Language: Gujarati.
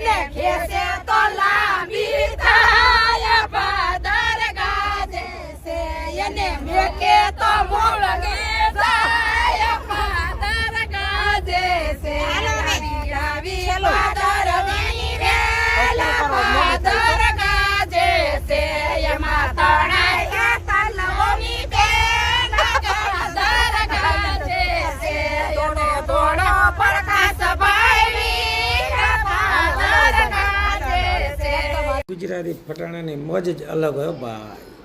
એને ખેસે તો લાંબી થાય પાદર ગાજે છે એને મેકે તો મોળગે જાય પાદર ગાજે છે આવી પાદર ની રે પાદર ગાજે છે એમાં તણાય તલવની બેન પાદર ગાજે છે એનો દોડો પ્રકાશ ગુજરાતી ફટાણાની મોજ જ અલગ હોય ભાઈ.